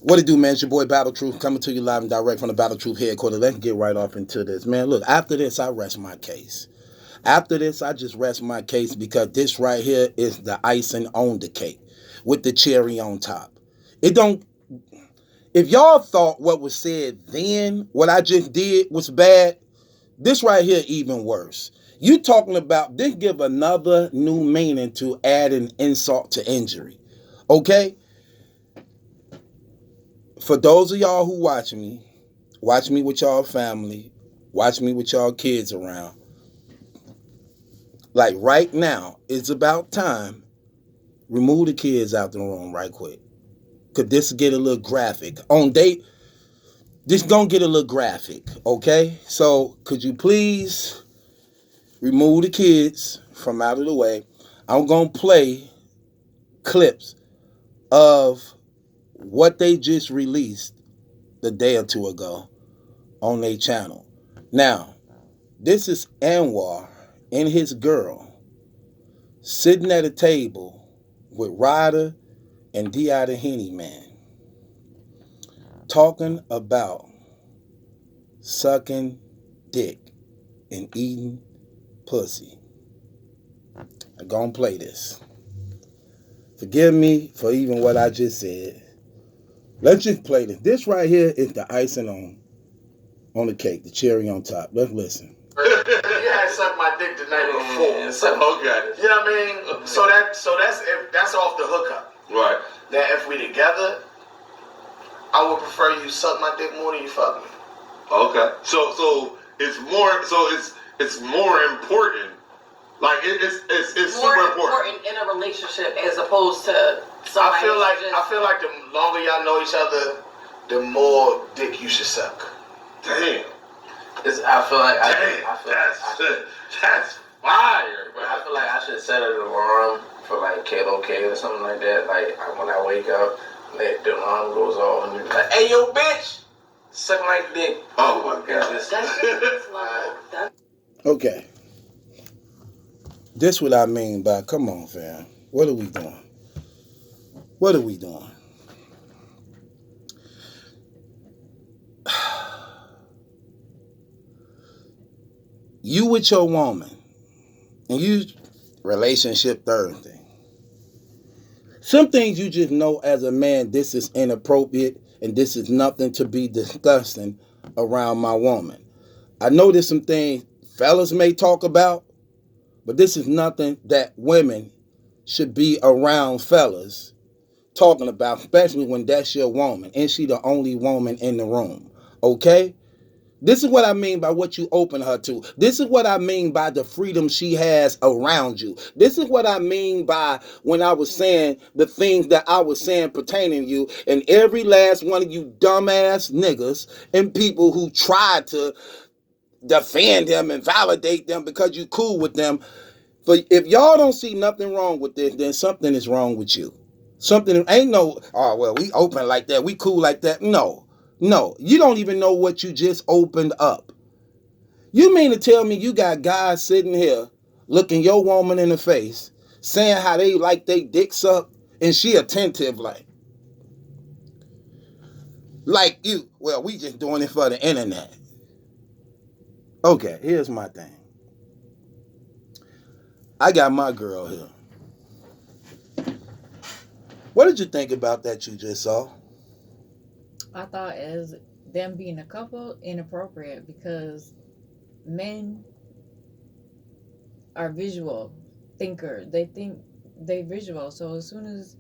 What it do, man? It's your boy Battle Truth coming to you live and direct from the Battle Truth headquarters. Let's get right off into this, man. Look, after this, I rest my case. After this, I just rest my case because this right here is the icing on the cake with the cherry on top. It don't. If y'all thought what was said then, what I just did was bad, this right here even worse. You talking about this give another new meaning to add an insult to injury. Okay? For those of y'all who watch me with y'all family, watch me with y'all kids around. Like right now, it's about time. Remove the kids out the room right quick. Cause this get a little graphic. On date, this gonna get a little graphic, okay? So could you please remove the kids from out of the way? I'm gonna play clips of what they just released the day or two ago on their channel. Now, this is Anwar and his girl sitting at a table with Ryder and D.I. the Henny Man talking about sucking dick and eating pussy. I'm gonna play this. Forgive me for even what I just said. Let's just play this. This right here is the icing on the cake, the cherry on top. Let's listen. You had sucked my dick the night before. So, okay. You know what I mean? So that's off the hookup. Right. That if we together, I would prefer you suck my dick more than you fuck me. Okay. So it's more important. Like it's more super important in a relationship as opposed to somebody. I feel like the longer y'all know each other, the more dick you should suck. Damn. I feel like That's fire. But I feel like I should set an alarm for like Kalo K or something like that. Like when I wake up, the alarm goes off and you be like, "Hey, yo, bitch, suck my dick." Oh my god. That's Okay. This what I mean by, come on, fam. What are we doing? What are we doing? You with your woman, and you relationship third thing. Some things you just know as a man, this is inappropriate, and this is nothing to be discussing around my woman. I know there's some things fellas may talk about, but this is nothing that women should be around fellas talking about, especially when that's your woman and she the only woman in the room. Okay? This is what I mean by what you open her to. This is what I mean by the freedom she has around you. This is what I mean by when I was saying the things that I was saying pertaining to you, and every last one of you dumbass niggas and people who tried to defend them and validate them because you cool with them. But if y'all don't see nothing wrong with this, then something is wrong with you. Something ain't no, oh, well, we open like that, we cool like that. No, you don't even know what you just opened up. You mean to tell me you got guys sitting here looking your woman in the face, saying how they like they dicks up, and she attentive like you, well, we just doing it for the internet. Okay, here's my thing. I got my girl here. What did you think about that you just saw? I thought as them being a couple inappropriate because men are visual thinkers. They think they visual. So as soon as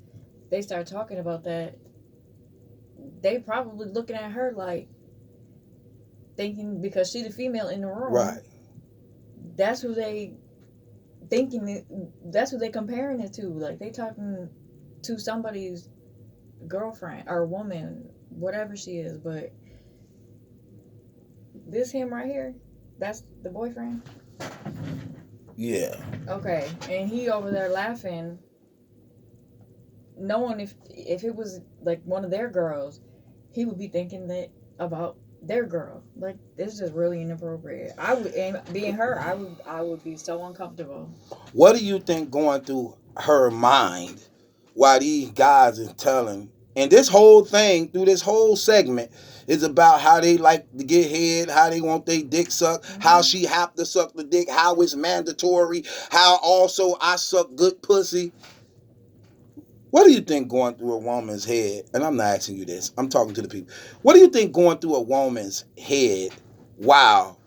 they start talking about that, they probably looking at her like thinking because she the female in the room. Right. That's who they thinking it, that's who they comparing it to. Like they talking to somebody's girlfriend or woman, whatever she is, but this him right here, that's the boyfriend. Yeah. Okay, and he over there laughing, knowing if it was like one of their girls, he would be thinking that about their girl. Like this is just really inappropriate. I would, and being her, I would be so uncomfortable. What do you think going through her mind while these guys is telling And this whole thing, through this whole segment, is about how they like to get head, how they want their dick sucked, how she have to suck the dick, how it's mandatory, how also I suck good pussy. What do you think going through a woman's head? And I'm not asking you this. I'm talking to the people. What do you think going through a woman's head while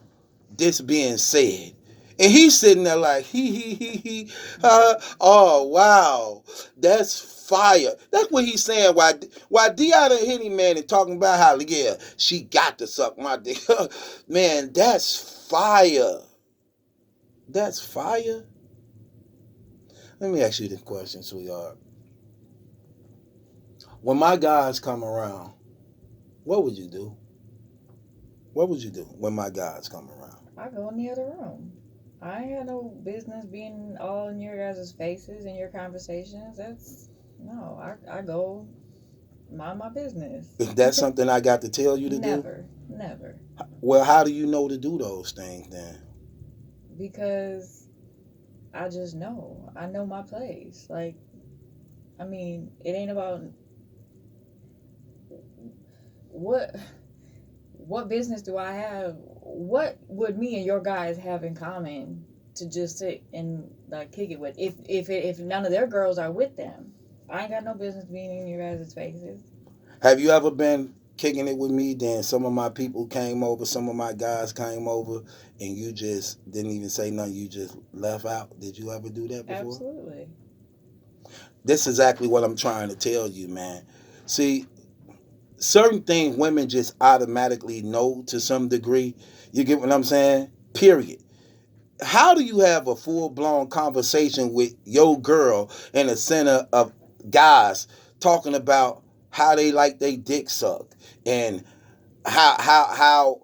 this being said? And he's sitting there like, he, oh, wow, that's fire. That's what he's saying. Why D out of Henny Man and talking about how, yeah, she got to suck my dick. Man, that's fire. That's fire. Let me ask you this question, sweetheart. When my guys come around, what would you do? What would you do when my guys come around? I go in the other room. I ain't had no business being all in your guys' faces and your conversations. That's no. I go mind my business. Is that something I got to tell you to Never, never. do? Well, how do you know to do those things then? Because I just know. I know my place. Like, I mean, it ain't about what business do I have? What would me and your guys have in common to just sit and like kick it with? If none of their girls are with them, I ain't got no business being in your guys' faces. Have you ever been kicking it with me? Then some of my people came over, some of my guys came over, and you just didn't even say nothing. You just left out. Did you ever do that before? Absolutely. This is exactly what I'm trying to tell you, man. See, certain things women just automatically know to some degree. You get what I'm saying? Period. How do you have a full-blown conversation with your girl in the center of guys talking about how they like they dick sucked and how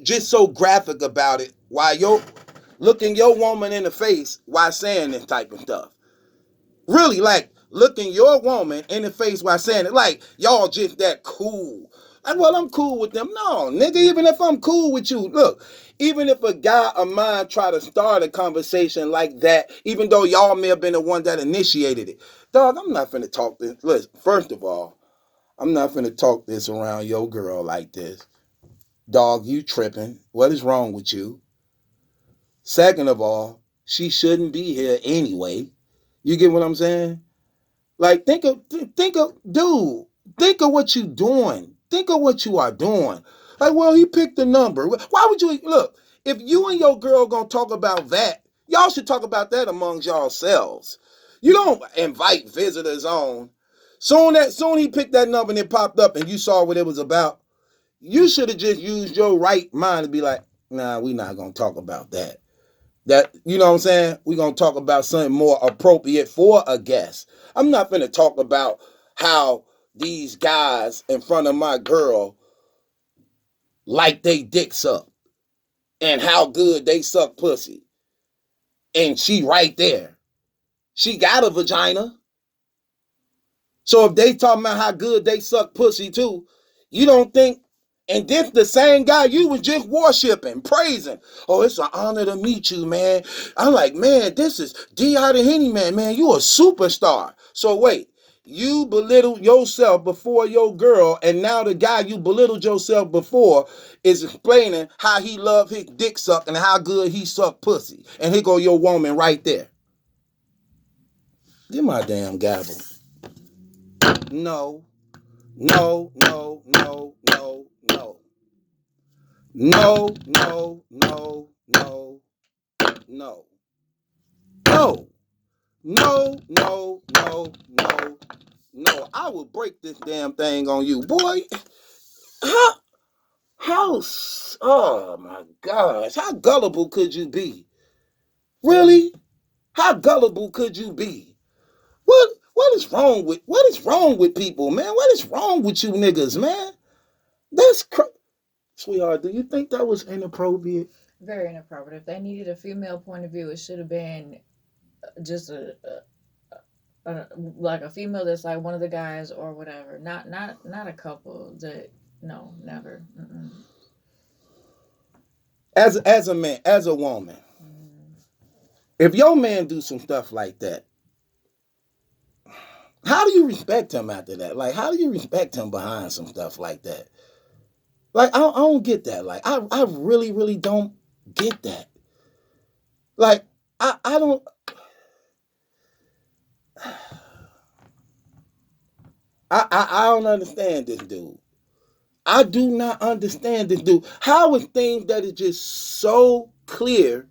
just so graphic about it while you're looking your woman in the face while saying this type of stuff? Really, like looking your woman in the face while saying it, like y'all just that cool. Like, well, I'm cool with them. No, nigga, even if I'm cool with you, look, even if a guy of mine try to start a conversation like that, even though y'all may have been the one that initiated it, dog, I'm not finna talk this. Listen, first of all, I'm not finna talk this around your girl like this. Dog, you tripping. What is wrong with you? Second of all, she shouldn't be here anyway. You get what I'm saying? Like dude, think of what you doing. Think of what you are doing. Like, well, he picked a number. Why would you look? If you and your girl gonna talk about that, y'all should talk about that amongst yourselves. You don't invite visitors on. Soon he picked that number and it popped up and you saw what it was about. You should have just used your right mind to be like, nah, we not gonna talk about that. That, you know what I'm saying? We're going to talk about something more appropriate for a guest. I'm not going to talk about how these guys in front of my girl like they dicks up and how good they suck pussy. And she right there. She got a vagina. So if they talking about how good they suck pussy too, you don't think, and this the same guy you was just worshiping, praising. Oh, it's an honor to meet you, man. I'm like, man, this is D.I. the Henny Man, you a superstar. So wait, you belittled yourself before your girl, and now the guy you belittled yourself before is explaining how he loved his dick suck and how good he sucked pussy. And here go your woman right there. Get my damn gavel. No. No, no, no, no, no. No, no, no, no, no. No. No, no, no, no, no. I will break this damn thing on you. Boy, how, oh my gosh, how gullible could you be? Really? How gullible could you be? What is wrong with people, man? What is wrong with you niggas, man? That's crazy. Sweetheart, do you think that was inappropriate? Very inappropriate. If they needed a female point of view, it should have been just like a female that's like one of the guys or whatever. Not a couple. That no, never. Mm-mm. As a man, as a woman, if your man do some stuff like that, How do you respect him after that? Like, how do you respect him behind some stuff like that? Like, I don't get that. Like, I really, really don't get that. Like, I don't. I don't understand this dude. I do not understand this dude. How is things that is just so clear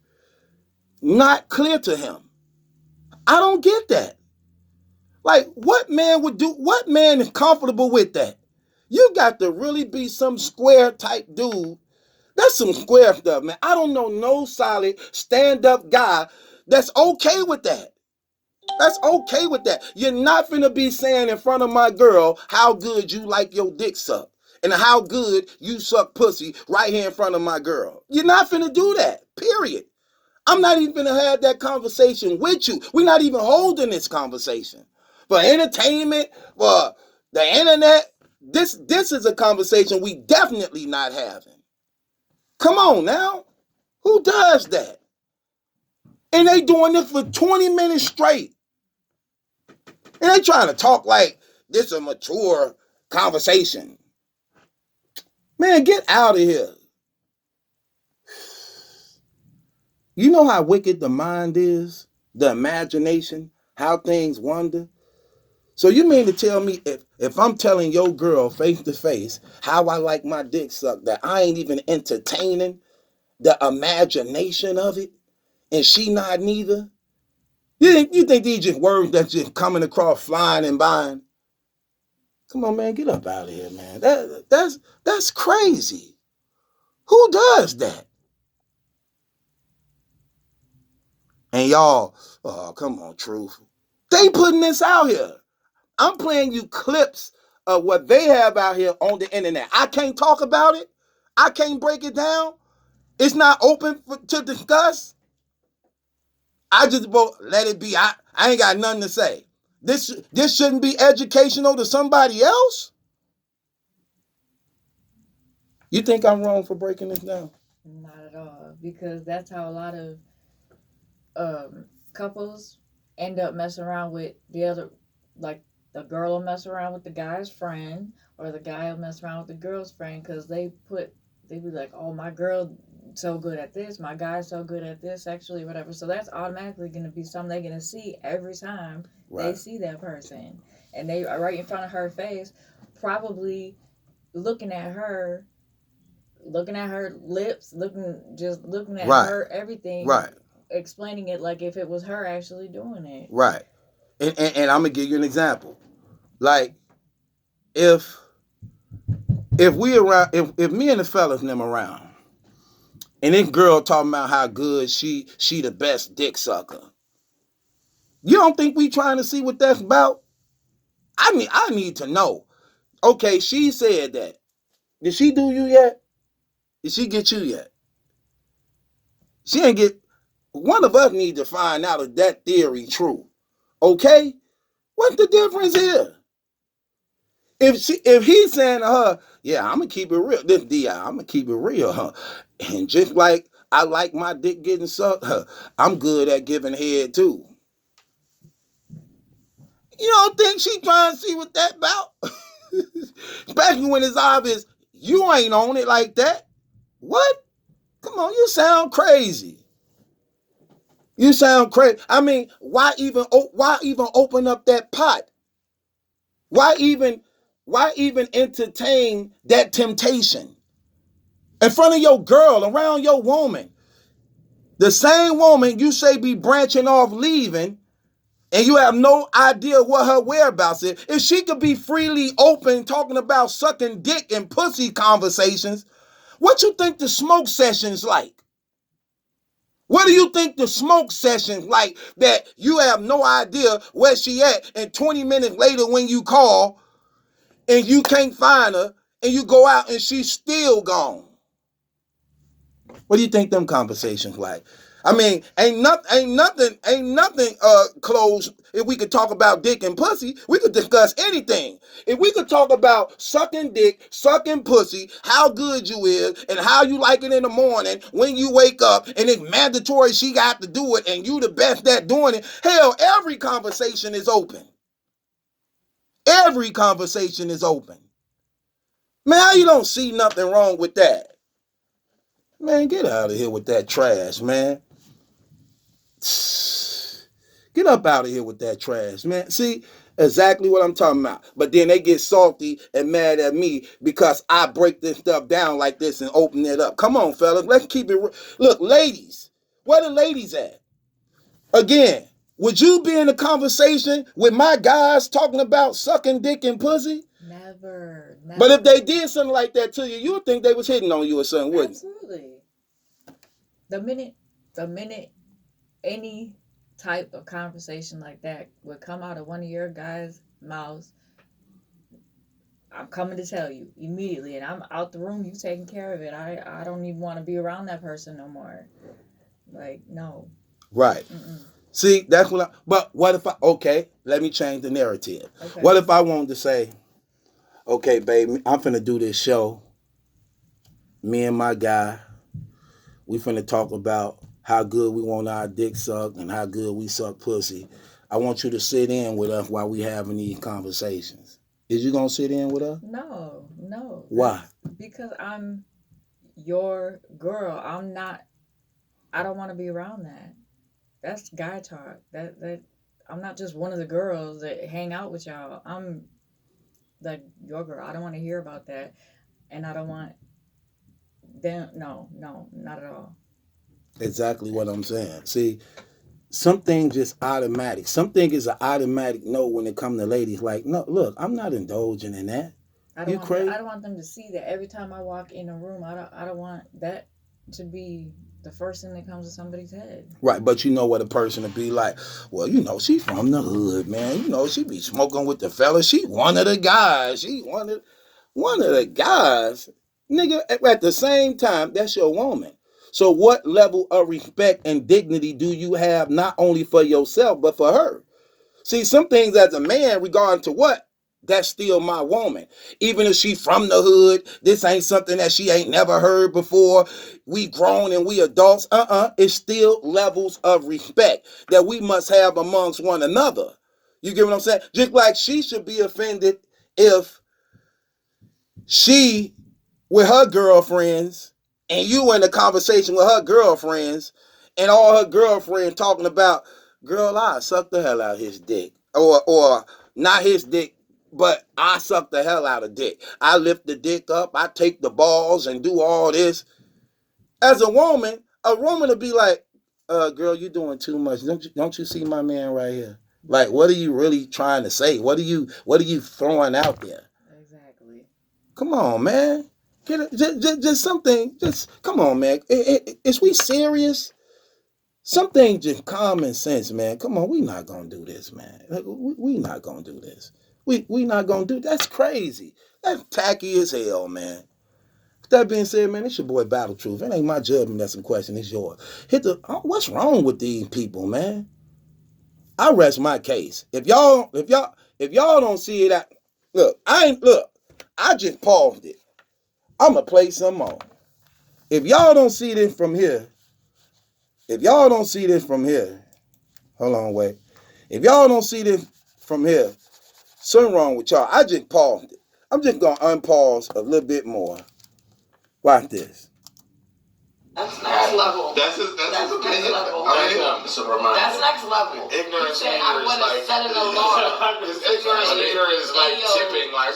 not clear to him? I don't get that. Like, what man would do? What man is comfortable with that? You got to really be some square type dude. That's some square stuff, man. I don't know no solid stand-up guy that's okay with that. That's okay with that. You're not finna be saying in front of my girl how good you like your dick suck and how good you suck pussy right here in front of my girl. You're not finna do that, period. I'm not even gonna have that conversation with you. We're not even holding this conversation. For entertainment, for the internet, this is a conversation we definitely not having. Come on now. Who does that? And they doing this for 20 minutes straight. And they trying to talk like this is a mature conversation. Man, get out of here. You know how wicked the mind is? The imagination? How things wander? So you mean to tell me if I'm telling your girl face to face how I like my dick sucked, that I ain't even entertaining the imagination of it, and she not neither? You think these just words that's just coming across flying and by? Come on, man, get up out of here, man. That's crazy. Who does that? And y'all, oh, come on, truth. They putting this out here. I'm playing you clips of what they have out here on the internet. I can't talk about it. I can't break it down. It's not open to discuss. I just let it be. I ain't got nothing to say. This shouldn't be educational to somebody else. You think I'm wrong for breaking this down? Not at all, because that's how a lot of couples end up messing around with the other, like the girl will mess around with the guy's friend, or the guy will mess around with the girl's friend, because they be like, oh, my girl so good at this, my guy's so good at this sexually, whatever. So that's automatically going to be something they're going to see every time they see that person, and they are right in front of her face, probably looking at her lips, looking at her everything, explaining it like if it was her actually doing it. Right. And I'm gonna give you an example. Like, if we around, if me and the fellas and them around, and this girl talking about how good she the best dick sucker, you don't think we trying to see what that's about? I need to know. Okay, she said that. Did she do you yet? Did she get you yet? She ain't get. One of us need to find out if that theory true. Okay? What's the difference here? If he's saying to her, yeah, I'm gonna keep it real. This DI, I'm gonna keep it real, huh? And just like I like my dick getting sucked, I'm good at giving head too. You don't think she trying to see what that about? Especially when it's obvious you ain't on it like that. What? Come on, you sound crazy. You sound crazy. I mean, why even open up that pot? Why even entertain that temptation in front of your girl, around your woman? The same woman you say be branching off leaving, and you have no idea what her whereabouts is. If she could be freely open talking about sucking dick and pussy conversations, what you think the smoke sessions like? What do you think the smoke sessions like that you have no idea where she at, and 20 minutes later when you call and you can't find her and you go out and she's still gone? What do you think them conversations like? I mean, ain't nothing closed. If we could talk about dick and pussy, we could discuss anything. If we could talk about sucking dick, sucking pussy, how good you is, and how you like it in the morning when you wake up, and it's mandatory she got to do it, and you the best at doing it. Hell, every conversation is open. Every conversation is open. Man, how you don't see nothing wrong with that? Man, get out of here with that trash, man. Get up out of here with that trash, man. See, exactly what I'm talking about. But then they get salty and mad at me because I break this stuff down like this and open it up. Come on, fellas. Let's keep it. Look, ladies. Where the ladies at? Again, would you be in a conversation with my guys talking about sucking dick and pussy? Never. But if they did something like that to you, you would think they was hitting on you or something, wouldn't you? Absolutely. The minute any type of conversation like that would come out of one of your guys' mouths, I'm coming to tell you immediately, and I'm out the room. You taking care of it. I don't even want to be around that person no more. Like, no. Right. Mm-mm. See, that's what but what if okay, let me change the narrative. Okay. What if I wanted to say, okay, baby, I'm finna do this show. Me and my guy, we finna talk about how good we want our dick sucked and how good we suck pussy. I want you to sit in with us while we having these conversations. Is you gonna sit in with us? No. Why? Because I'm your girl. I don't want to be around that. That's guy talk. That I'm not just one of the girls that hang out with y'all. I'm like your girl. I don't want to hear about that, and I don't want them. No, not at all. Exactly what I'm saying. See, something just automatic. Something is an automatic no when it comes to ladies. Like, no, look, I'm not indulging in that. I You crazy? I don't want them to see that every time I walk in a room. I don't want that to be the first thing that comes to somebody's head. Right, but you know what a person would be like. Well, you know, she from the hood, man. You know, she be smoking with the fellas. She one of the guys. She one of the guys. Nigga, at the same time, that's your woman. So what level of respect and dignity do you have not only for yourself, but for her? See, some things as a man regarding to what? That's still my woman. Even if she from the hood, this ain't something that she ain't never heard before. We grown and we adults. It's still levels of respect that we must have amongst one another. You get what I'm saying? Just like she should be offended if she with her girlfriends and you in a conversation with her girlfriends and all her girlfriends talking about, girl, I suck the hell out of his dick. Or not his dick, but I suck the hell out of dick. I lift the dick up, I take the balls and do all this. As a woman will be like, girl, you doing too much. Don't you see my man right here? Like, what are you really trying to say? What are you throwing out there? Exactly. Come on, man. Get it, just something. Just come on, man. Is we serious? Something just common sense, man. Come on, we not gonna do this, man. Like, we not gonna do this. We not gonna do. That's crazy. That's tacky as hell, man. With that being said, man, it's your boy Battle Truth. It ain't my judgment that's in question. It's yours. What's wrong with these people, man? I rest my case. If y'all don't see it, I just paused it. I'ma play some more. If y'all don't see this from here, hold on, wait. If y'all don't see this from here, something wrong with y'all. I just paused it. I'm just gonna unpause a little bit more. Watch this. That's next level. That's his Next opinion. level. It's a reminder. That's next level. Ignorance You say, meter I is would like have set an alarm. his ignorance meter is like Yo, tipping like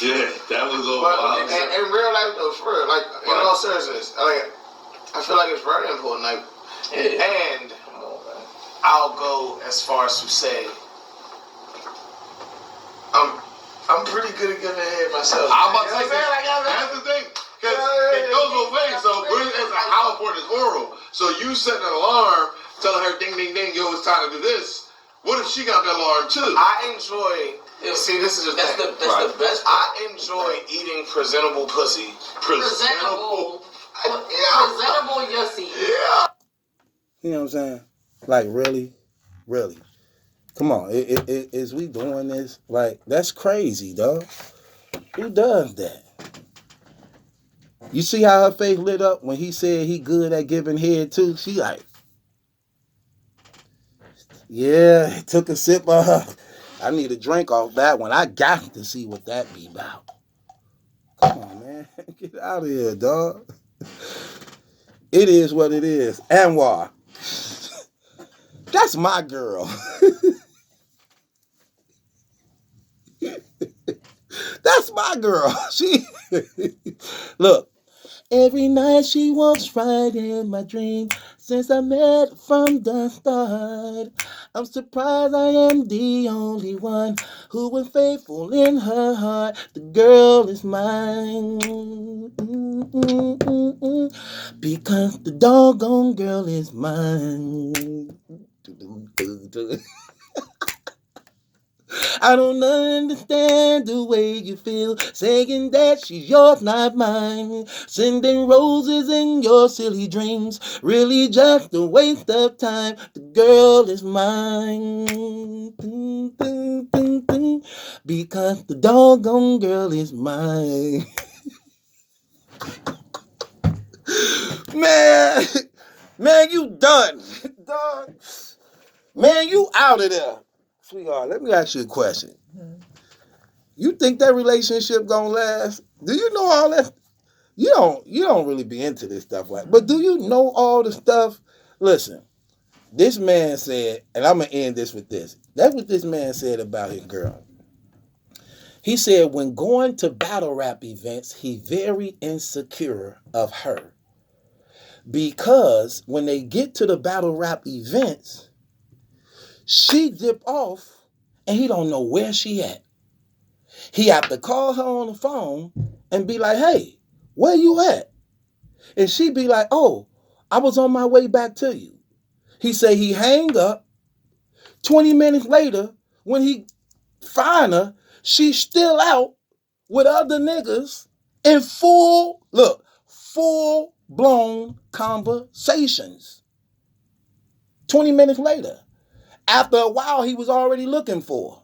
yeah, that was over. But in real life though, for real, like in all seriousness, like I feel like it's very important. Like, and I'll go as far as to say, I'm pretty good at giving head myself. I'm about to say that's the thing. Because it goes both ways. So how important is oral? So you set an alarm, telling her ding ding ding, yo, it's time to do this. What if she got the alarm too? I enjoy. See, this is the That's thing. the best. I enjoy eating presentable pussy. Presentable. Yeah. Presentable yussy. Yeah. You know what I'm saying? Like, really? Come on. Is we doing this? Like, that's crazy, dog. Who does that? You see how her face lit up when he said he good at giving head too? She like, yeah, took a sip of her. I need a drink off that one. I got to see what that be about. Come on, man. Get out of here, dog. It is what it is. Anwar. That's my girl. That's my girl. She look. Every night she walks right in my dream. Since I met from the start, I'm surprised I am the only one who was faithful in her heart. The girl is mine. Because the doggone girl is mine. I don't understand the way you feel, saying that she's yours, not mine. Sending roses in your silly dreams, really just a waste of time. The girl is mine. Because the doggone girl is mine. Man, you done. Dog. Man, you out of there. Sweetheart, let me ask you a question. You think that relationship gonna last? Do you know all that? You don't really be into this stuff, right? But do you know all the stuff? Listen, this man said, and I'm gonna end this with this. That's what this man said about his girl. He said when going to battle rap events, he very insecure of her. Because when they get to the battle rap events, she dip off and he don't know where she at. He have to call her on the phone and be like, hey, where you at? And she be like, oh, I was on my way back to you. He say he hang up. 20 minutes later, when he find her, she's still out with other niggas in full-blown conversations. 20 minutes later. After a while, he was already looking for her.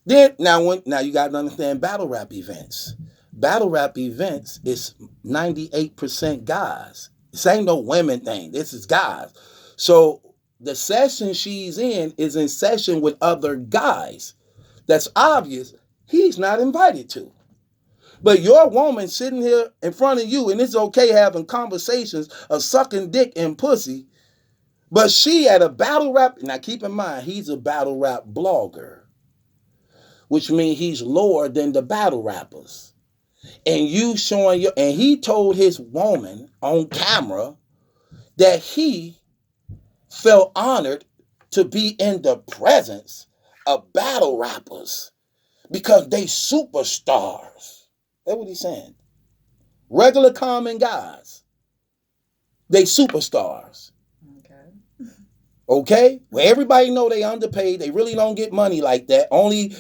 Then now you got to understand battle rap events. Battle rap events is 98% guys. This ain't no women thing. This is guys. So the session she's in is in session with other guys. That's obvious. He's not invited to. But your woman sitting here in front of you, and it's okay having conversations of sucking dick and pussy, but she at a battle rap. Now keep in mind, he's a battle rap blogger, which means he's lower than the battle rappers. And you showing your, and he told his woman on camera that he felt honored to be in the presence of battle rappers because they superstars. That's what he's saying. Regular common guys, they superstars. Okay? Well, everybody know they underpaid. They really don't get money like that. Only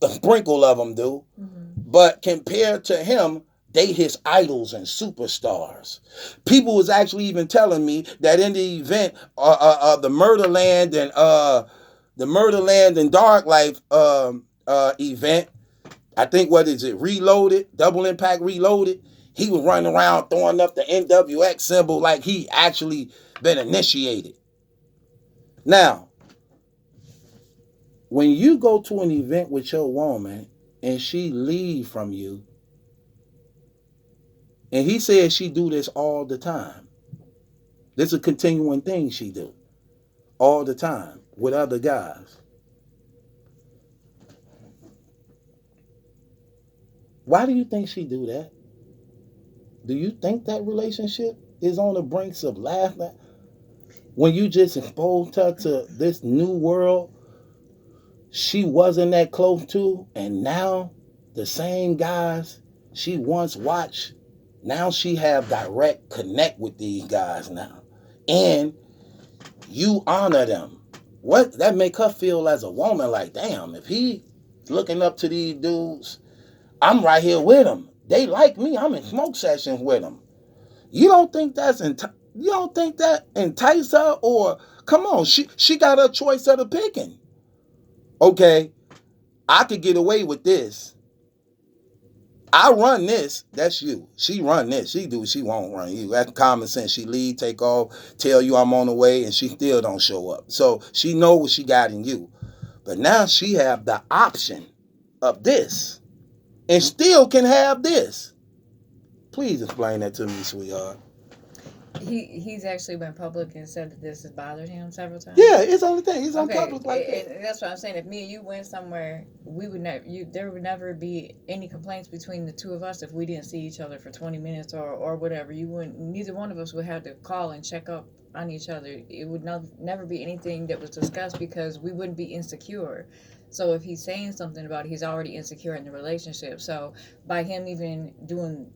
a sprinkle of them do. But compared to him, they his idols and superstars. People was actually even telling me that in the event, the Murderland and Dark Life event, I think what is it, Reloaded, Double Impact Reloaded, he was running around throwing up the NWX symbol like he actually been initiated. Now, when you go to an event with your woman and she leave from you, and he says she do this all the time. This is a continuing thing she do all the time with other guys. Why do you think she do that? Do you think that relationship is on the brinks of laughter? When you just exposed her to this new world she wasn't that close to, and now the same guys she once watched, now she have direct connect with these guys now. And you honor them. What that make her feel as a woman like, damn, if he looking up to these dudes, I'm right here with them. They like me. I'm in smoke sessions with them. You don't think that entice her? Or come on, she got her choice of the picking. Okay, I could get away with this. I run this. That's you. She run this. She do. She won't run you. That's common sense. She leave, take off, tell you I'm on the way, and she still don't show up. So she know what she got in you. But now she have the option of this and still can have this. Please explain that to me, sweetheart. He's actually went public and said that this has bothered him several times. Yeah, it's on the thing. He's on Okay, public like that. and that's what I'm saying. If me and you went somewhere, we would never. There would never be any complaints between the two of us if we didn't see each other for 20 minutes or whatever. You wouldn't. Neither one of us would have to call and check up on each other. It would never be anything that was discussed because we wouldn't be insecure. So if he's saying something about it, he's already insecure in the relationship. So by him even doing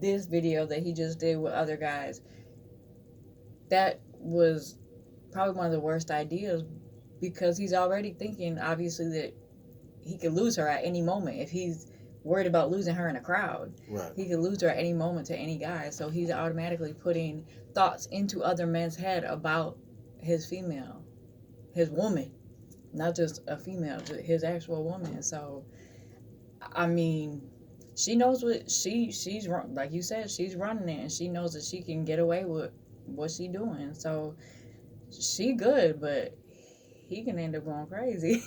this video that he just did with other guys, that was probably one of the worst ideas because he's already thinking obviously that he could lose her at any moment. If he's worried about losing her in a crowd, Right. he could lose her at any moment to any guy. So he's automatically putting thoughts into other men's head about his female, his woman, not just a female, his actual woman. So I mean, she knows what she's like you said, she's running it, and she knows that she can get away with what she doing. So she good, but he can end up going crazy.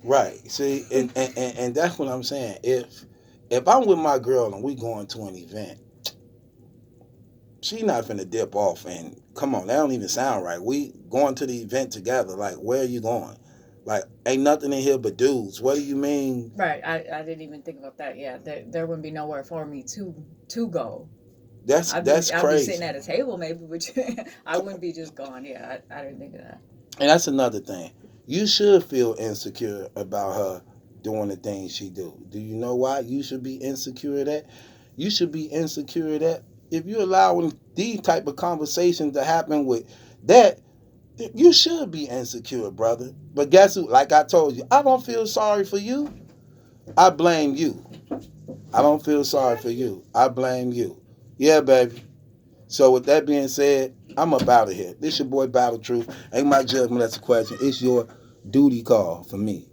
Right. See, and that's what I'm saying. If I'm with my girl and we going to an event, she not finna dip off and come on, that don't even sound right. We going to the event together. Like, where are you going? Like, ain't nothing in here but dudes. What do you mean? Right. I didn't even think about that. Yeah, there wouldn't be nowhere for me to go. That's I'd crazy. be sitting at a table maybe, but I wouldn't be just gone. Yeah, I didn't think of that. And that's another thing. You should feel insecure about her doing the things she do. Do you know why you should be insecure of that? You should be insecure of that if you're allowing these type of conversations to happen with that. You should be insecure, brother. But guess who? Like I told you, I don't feel sorry for you. I blame you. I don't feel sorry for you. I blame you. Yeah, baby. So with that being said, I'm up out of here. This your boy Battle Truth. Ain't my judgment, that's a question. It's your duty call for me.